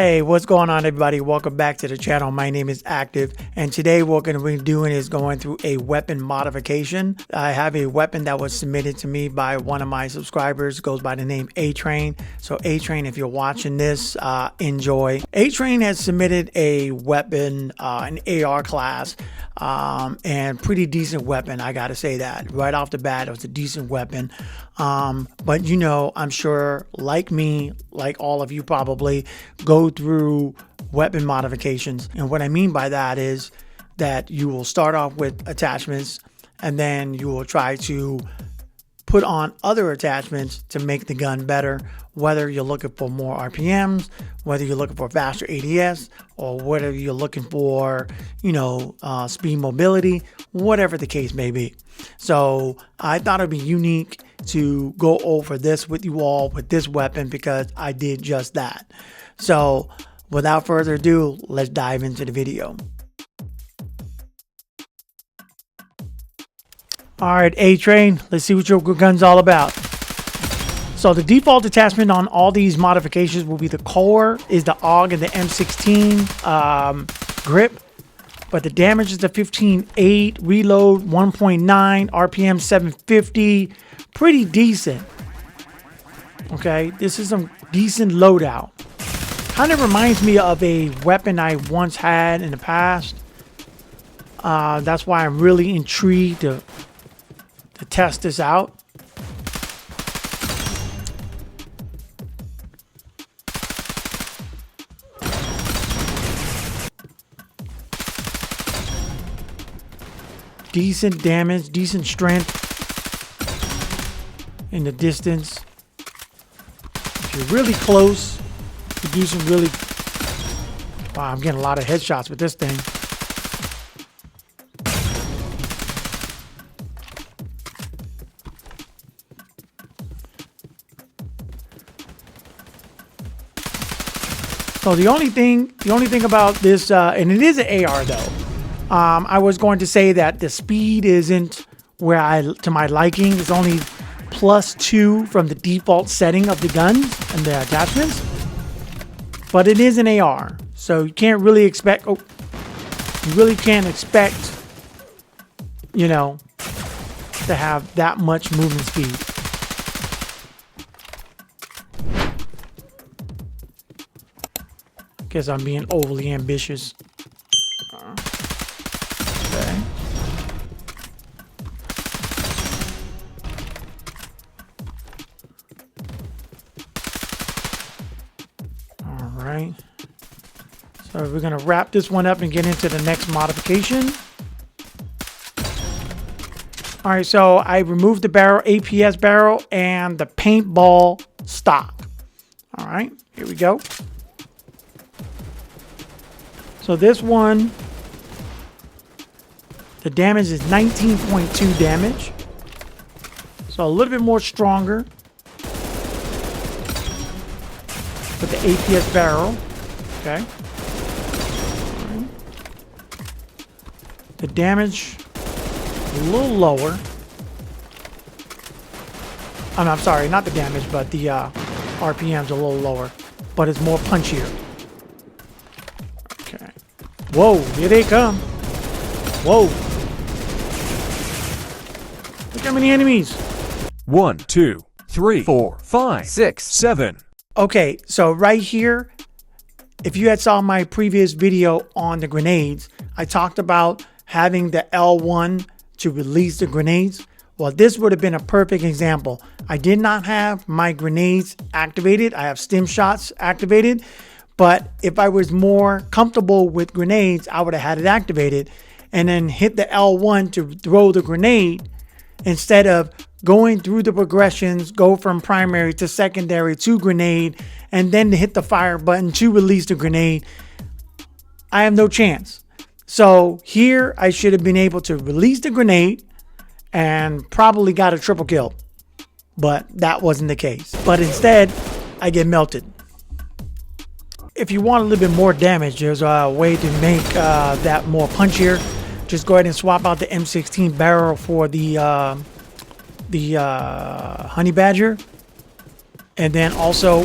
Hey, what's going on, everybody? Welcome back to the channel. My name is Active, and today what we're going to be doing is going through a weapon modification. I have a weapon that was submitted to me by one of my subscribers. It goes by the name A-Train. So A-Train, if you're watching this, enjoy. A-Train has submitted a weapon, an AR class, and pretty decent weapon. I gotta say that right off the bat, it was a decent weapon. But you know, I'm sure, like me, like all of you probably, go through weapon modifications. And what I mean by that is that you will start off with attachments and then you will try to put on other attachments to make the gun better, whether you're looking for more RPMs, whether you're looking for faster ADS, or whether you're looking for, you know, speed mobility, whatever the case may be. So I thought it'd be unique to go over this with you all with this weapon because I did just that. So without further ado, let's dive into the video. All right, A-Train, let's see what your gun's all about. So the default attachment on all these modifications will be the core is the AUG and the M16 grip, but the damage is the 15.8, reload 1.9, RPM 750, pretty decent. Okay, this is some decent loadout. Kind of reminds me of a weapon I once had in the past. That's why I'm really intrigued to test this out. Decent damage, decent strength in the distance. If you're really close, you do some really... Wow, I'm getting a lot of headshots with this thing. So the only thing about this, and it is an AR though. I was going to say that the speed isn't to my liking. It's only +2 from the default setting of the guns and the attachments. But it is an AR, so you can't really expect. You really can't expect, you know, to have that much movement speed. Guess I'm being overly ambitious. Okay. All right. So we're going to wrap this one up and get into the next modification. All right, so I removed the barrel, APS barrel, and the paintball stock. All right, here we go. So this one, the damage is 19.2 damage. So a little bit more stronger with the APS barrel. Okay. Right. The damage a little lower. Oh, no, I'm sorry, not the damage, but the RPM's a little lower, but it's more punchier. Okay. Whoa, here they come. Whoa. Look how many enemies. 1, 2, 3, 4, 5, 6, 7. Okay, so right here, if you had saw my previous video on the grenades, I talked about having the L1 to release the grenades. Well, this would have been a perfect example. I did not have my grenades activated. I have stim shots activated. But if I was more comfortable with grenades, I would have had it activated and then hit the L1 to throw the grenade instead of going through the progressions, go from primary to secondary to grenade, and then to hit the fire button to release the grenade. I have no chance. So here I should have been able to release the grenade and probably got a triple kill. But that wasn't the case. But instead, I get melted. If you want a little bit more damage, there's a way to make that more punchier. Just go ahead and swap out the M16 barrel for the Honey Badger, and then also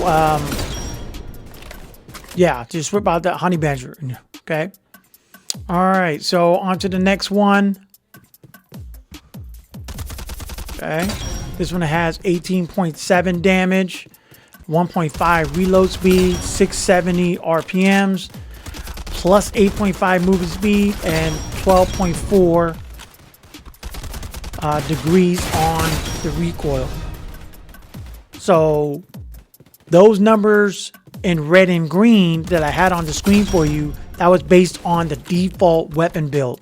Yeah, just whip out that honey badger. Okay. All right, so on to the next one. Okay. This one has 18.7 damage, 1.5 reload speed, 670 RPMs, plus 8.5 movement speed, and 12.4 degrees on the recoil. So those numbers in red and green that I had on the screen for you, that was based on the default weapon build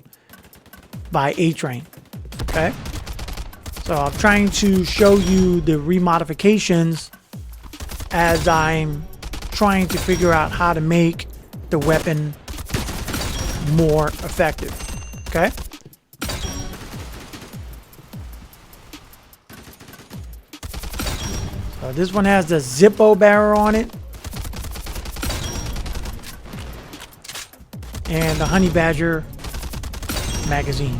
by A-Train. Okay. So I'm trying to show you the remodifications as I'm trying to figure out how to make the weapon more effective. Okay. So this one has the Zippo barrel on it. And the Honey Badger magazine.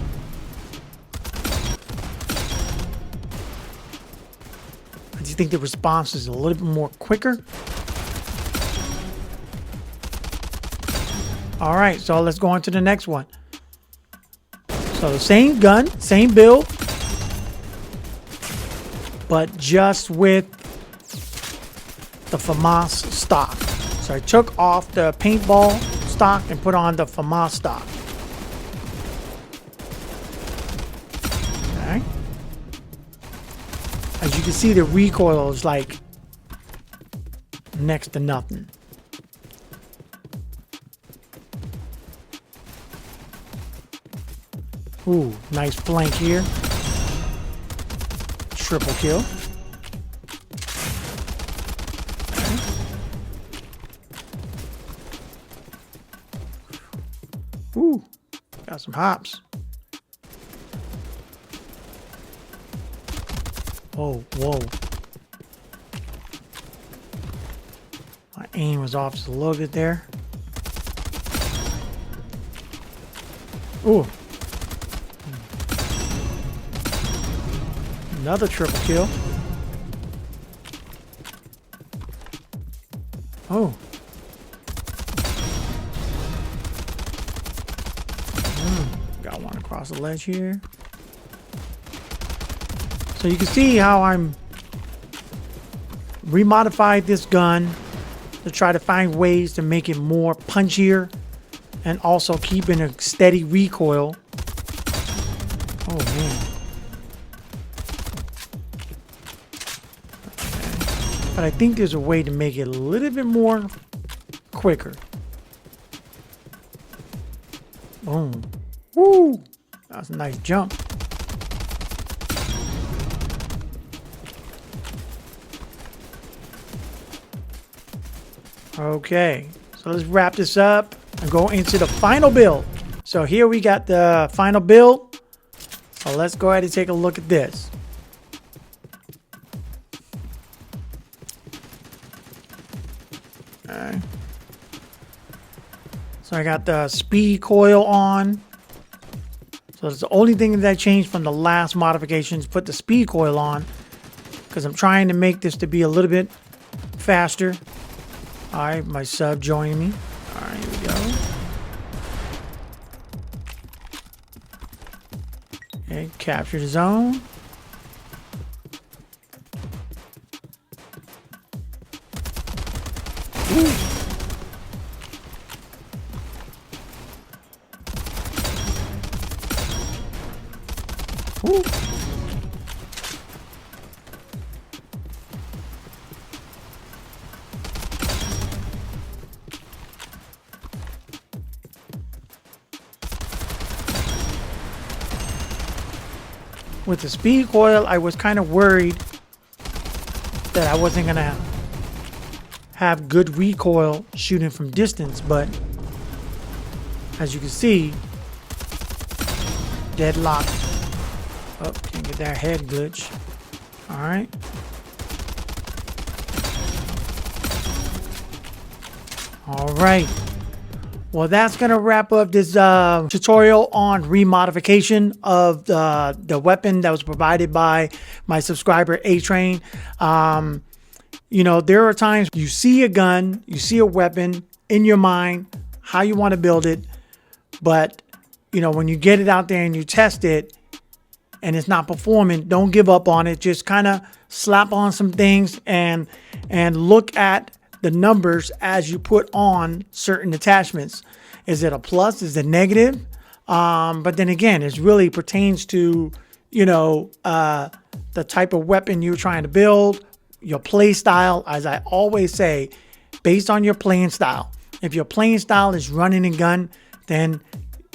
I just think the response is a little bit more quicker. All right, so let's go on to the next one. So the same gun, same build, but just with the FAMAS stock. So I took off the paintball stock and put on the FAMAS stock. Okay. As you can see, the recoil is like next to nothing. Ooh, nice flank here. Triple kill. Ooh, got some hops. Whoa, whoa. My aim was off just a little bit there. Ooh. Another triple kill. Oh. Got one across the ledge here. So you can see how I'm remodified this gun to try to find ways to make it more punchier and also keeping a steady recoil. Oh man. But I think there's a way to make it a little bit more quicker. Boom. Woo! That's a nice jump. Okay, so let's wrap this up and go into the final build. So here we got the final build. So let's go ahead and take a look at this. Okay. So I got the speed coil on. So it's the only thing that I changed from the last modifications. Put the speed coil on because I'm trying to make this to be a little bit faster. All right, my sub joining me. All right, here we go. Okay, capture the zone. Ooh. Ooh. With the speed coil, I was kind of worried that I wasn't going to have good recoil shooting from distance, but as you can see, deadlock. Oh, can't get that head glitch. All right. All right. Well, that's going to wrap up this tutorial on remodification of the weapon that was provided by my subscriber A-Train. You know, there are times you see a gun, you see a weapon in your mind how you want to build it. But, you know, when you get it out there and you test it and it's not performing, don't give up on it. Just kind of slap on some things and look at the numbers as you put on certain attachments. Is it a plus? Is it negative? But then again, it really pertains to, you know, the type of weapon you're trying to build, your play style. As I always say, based on your playing style. If your playing style is running and gun, then,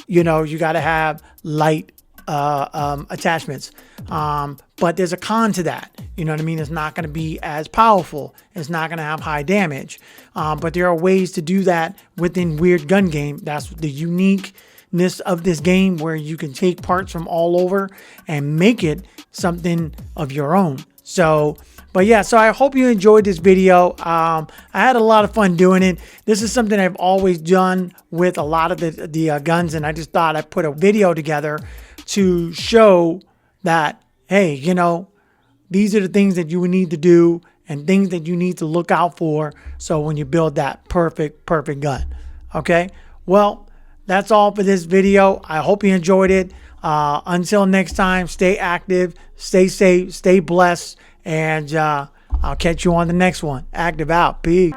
you know, you got to have light attachments. But there's a con to that. You know what I mean? It's not going to be as powerful. It's not going to have high damage. But there are ways to do that within Weird Gun Game. That's the uniqueness of this game, where you can take parts from all over and make it something of your own. So, but yeah, so I hope you enjoyed this video. I had a lot of fun doing it. This is something I've always done with a lot of the guns, and I just thought I'd put a video together to show that, hey, you know, these are the things that you would need to do and things that you need to look out for. So when you build that perfect gun. Okay. Well, that's all for this video. I hope you enjoyed it. Until next time, stay active, stay safe, stay blessed, and I'll catch you on the next one. Active out. Peace.